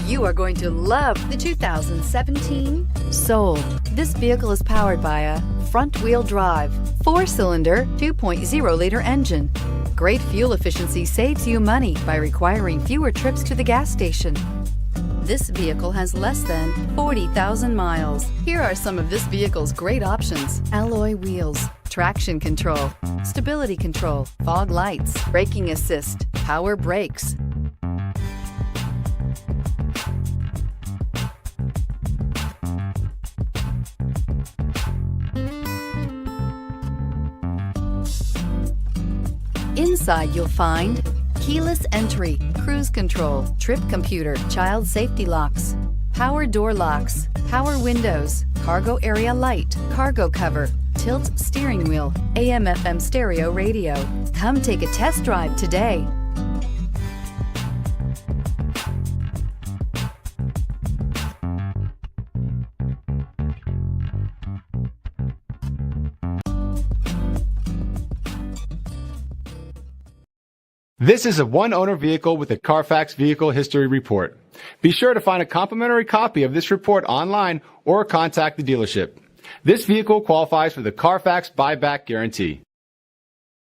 You are going to love the 2017 Soul. This vehicle is powered by a front-wheel drive, 4-cylinder, 2.0-liter engine. Great fuel efficiency saves you money by requiring fewer trips to the gas station. This vehicle has less than 40,000 miles. Here are some of this vehicle's great options: alloy wheels, traction control, stability control, fog lights, braking assist, power brakes. Inside you'll find keyless entry, cruise control, trip computer, child safety locks, power door locks, power windows, cargo area light, cargo cover, tilt steering wheel, AM/FM stereo radio. Come take a test drive today. This is a one-owner vehicle with a CARFAX Vehicle History Report. Be sure to find a complimentary copy of this report online or contact the dealership. This vehicle qualifies for the CARFAX buyback guarantee.